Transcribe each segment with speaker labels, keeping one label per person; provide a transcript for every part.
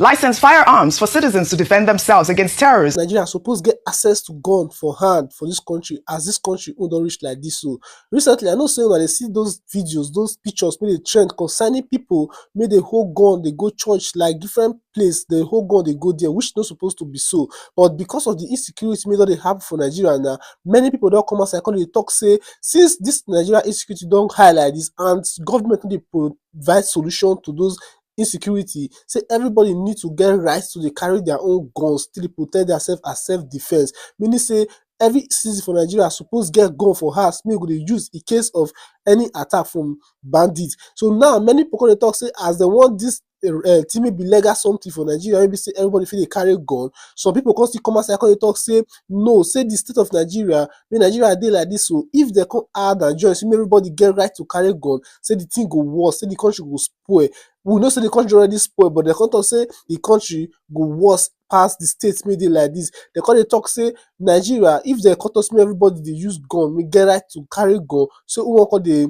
Speaker 1: license firearms for citizens to defend themselves against terrorists.
Speaker 2: Nigeria suppose get access to gun for hand for this country, as this country don't reach like this. So recently, I know saying when they see those videos, those pictures, made a trend concerning people made a whole gun, they go church like different place, the whole gun they go there, which not supposed to be so. But because of the insecurity made they have for Nigeria now, many people don't come outside, they talk say since this Nigeria insecurity don't highlight this and government they provide solution to those insecurity, say everybody need to get rights to they carry their own guns till they protect themselves as self-defense. Meaning say every citizen for Nigeria suppose get gun for house, maybe they use in case of any attack from bandits. So now many people they talk say as they want this team be legal something for Nigeria, maybe say everybody feel they carry gun. Some people can still come outside, they talk say no, say the state of Nigeria, when Nigeria dey like this, so if they come add and join, so everybody get right to carry gun, say the thing go worse, say the country go spoil. We know say the country already spoiled, but they can't talk say the country go worse past the states made it like this. They can't talk say Nigeria, if they can't us everybody they use gun, we get right to carry gun. So who want they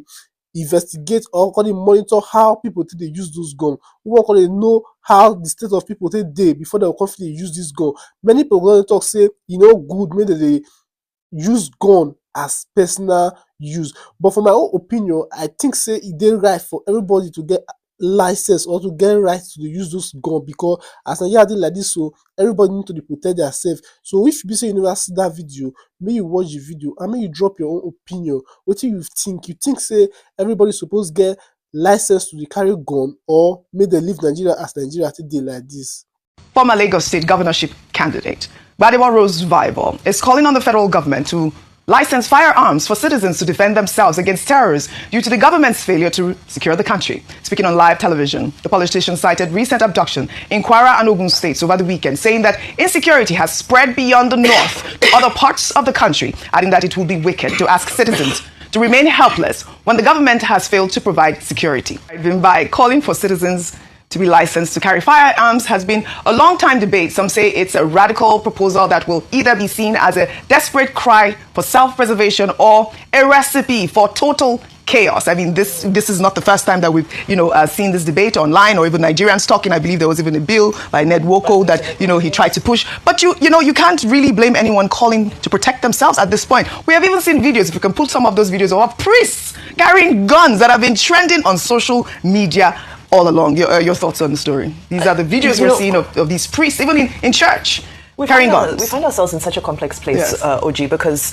Speaker 2: investigate or can they monitor how people think they use those guns? Who want they know how the state of people take day before they confidently use this gun? Many people going to talk say good, maybe they use gun as personal use. But for my own opinion, I think say it dey right for everybody to get license or to get rights to use those guns, because as Nigeria dey like this, so everybody need to protect themselves. So if you say you never see that video, may you watch the video and may you drop your own opinion. What do you think? You think say everybody supposed get license to carry gun, or may they leave Nigeria as Nigeria today like this?
Speaker 1: Former Lagos State governorship candidate Gbadebo Rose Vival is calling on the federal government to license firearms for citizens to defend themselves against terrorists due to the government's failure to secure the country. Speaking on live television, the politician cited recent abduction in Kwara and Ogun states over the weekend, saying that insecurity has spread beyond the north to other parts of the country, adding that it would be wicked to ask citizens to remain helpless when the government has failed to provide security. By calling for citizens to be licensed to carry firearms has been a long-time debate. Some say it's a radical proposal that will either be seen as a desperate cry for self-preservation or a recipe for total chaos. I mean, this is not the first time that we've, seen this debate online or even Nigerians talking. I believe there was even a bill by Ned Woko that, he tried to push. But, you can't really blame anyone calling to protect themselves at this point. We have even seen videos, if you can put some of those videos, of priests carrying guns that have been trending on social media all along. Your thoughts on the story? These are the videos we're seeing of these priests, even in church. We find
Speaker 3: ourselves in such a complex place, yes. OG, because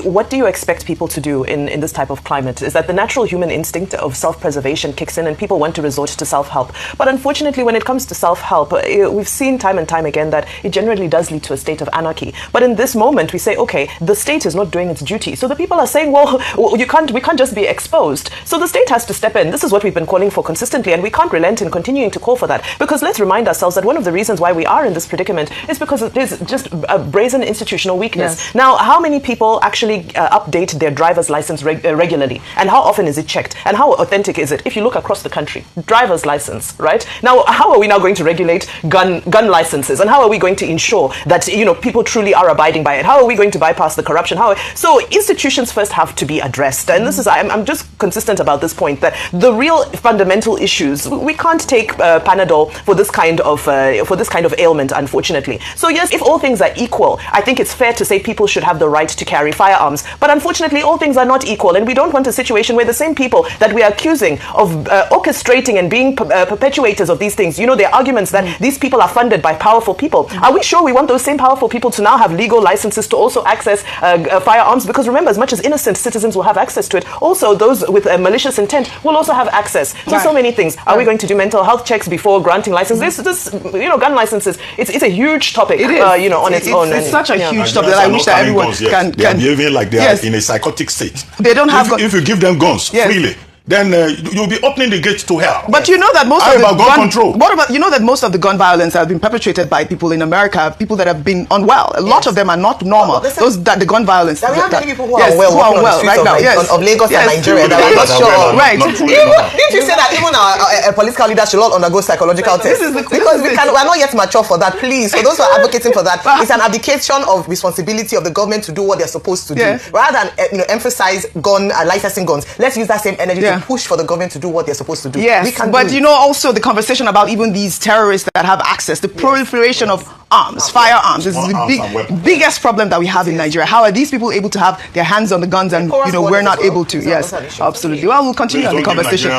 Speaker 3: what do you expect people to do in this type of climate? Is that the natural human instinct of self-preservation kicks in and people want to resort to self-help. But unfortunately, when it comes to self-help, we've seen time and time again that it generally does lead to a state of anarchy. But in this moment, we say, okay, the state is not doing its duty. So the people are saying, well, we can't just be exposed. So the state has to step in. This is what we've been calling for consistently, and we can't relent in continuing to call for that. Because let's remind ourselves that one of the reasons why we are in this predicament is because there's just a brazen institutional weakness. Yes. Now, how many people actually update their driver's license regularly? And how often is it checked? And how authentic is it? If you look across the country, driver's license, right? Now, how are we now going to regulate gun licenses? And how are we going to ensure that, people truly are abiding by it? How are we going to bypass the corruption? So institutions first have to be addressed. And this is, I'm just consistent about this point, that the real fundamental issues, we can't take Panadol for this kind of ailment, unfortunately. So yes, if all things are equal, I think it's fair to say people should have the right to carry firearms. But unfortunately, all things are not equal, and we don't want a situation where the same people that we are accusing of orchestrating and being perpetuators of these things, their arguments that these people are funded by powerful people. Are we sure we want those same powerful people to now have legal licenses to also access firearms? Because remember, as much as innocent citizens will have access to it, also those with malicious intent will also have access. So many things. Are we going to do mental health checks before granting licenses? This gun licenses, it's a huge topic. It is. On its own.
Speaker 1: It's such a huge topic that I wish that everyone can.
Speaker 4: They are behaving like they are in a psychotic state.
Speaker 1: They don't have.
Speaker 4: If you give them guns freely, then you'll be opening the gates to hell.
Speaker 1: But you know that most of the
Speaker 4: gun control.
Speaker 1: What about that most of the gun violence has been perpetrated by people in America, people that have been unwell. A lot of them are not normal. The gun violence.
Speaker 3: We have many people who are unwell right now. Of Lagos and Nigeria that are not sure.
Speaker 1: Right.
Speaker 3: Didn't you say that even our political leaders should all undergo psychological tests? Because we are not yet mature for that. Please, for those who are advocating for that, it's an abdication of responsibility of the government to do what they're supposed to do, rather than emphasize licensing guns. Let's use that same energy to
Speaker 1: Yeah.
Speaker 3: to push for the government to do what they're supposed to do.
Speaker 1: Yes, but you know, also the conversation about even these terrorists that have access, the proliferation of arms, firearms, is the biggest problem that we have in Nigeria. How are these people able to have their hands on the guns and, you know, we're not able to? Yes, absolutely. Well, we'll continue on the conversation.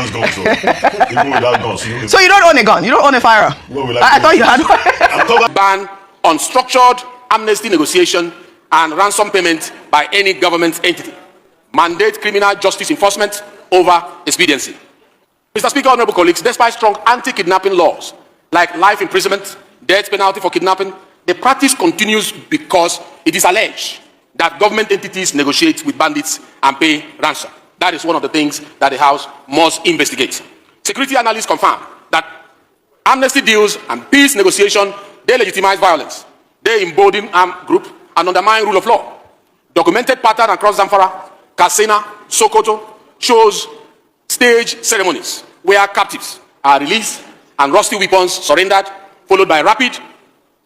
Speaker 1: So you don't own a gun? You don't own a firearm? I thought you had one.
Speaker 5: Ban on structured amnesty negotiation and ransom payment by any government entity. Mandate criminal justice enforcement over expediency. Mr. Speaker, honorable colleagues, despite strong anti-kidnapping laws like life imprisonment, death penalty for kidnapping, the practice continues because it is alleged that government entities negotiate with bandits and pay ransom. That is one of the things that the House must investigate. Security analysts confirm that amnesty deals and peace negotiation, they legitimize violence. They embolden armed group and undermine rule of law. Documented pattern across Zamfara, Katsina, Sokoto shows stage ceremonies where captives are released and rusty weapons surrendered, followed by rapid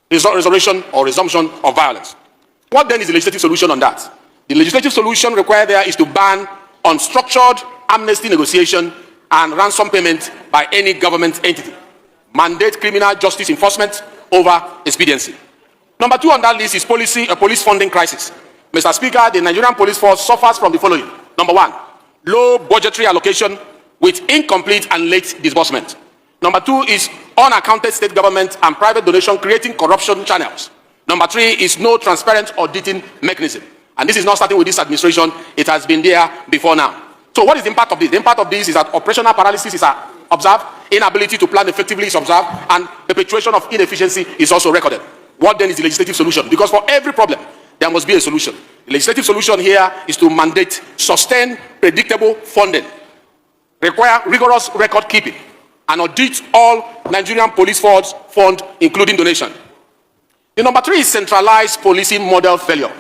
Speaker 5: restoration or resumption of violence. What then is the legislative solution on that? The legislative solution required there is to ban unstructured amnesty negotiation and ransom payment by any government entity. Mandate criminal justice enforcement over expediency. Number 2 on that list is police funding crisis. Mr. Speaker, the Nigerian police force suffers from the following. Number 1, low budgetary allocation with incomplete and late disbursement. Number 2 is unaccounted state government and private donation creating corruption channels. Number 3 is no transparent auditing mechanism. And this is not starting with this administration. It has been there before now. So what is the impact of this? The impact of this is that operational paralysis is observed, inability to plan effectively is observed, and perpetuation of inefficiency is also recorded. What then is the legislative solution? Because for every problem, there must be a solution. The legislative solution here is to mandate sustained, predictable funding, require rigorous record keeping, and audit all Nigerian police force fund, including donation. The number 3 is centralized policing model failure.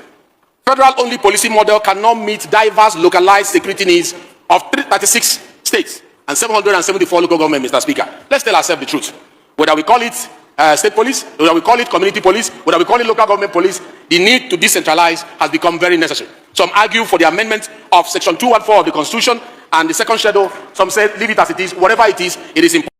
Speaker 5: Federal-only policing model cannot meet diverse localized security needs of 36 states and 774 local governments, Mr. Speaker. Let's tell ourselves the truth. Whether we call it state police, whether we call it community police, whether we call it local government police, the need to decentralize has become very necessary. Some argue for the amendment of Section 214 of the Constitution and the second schedule. Some say leave it as it is. Whatever it is important.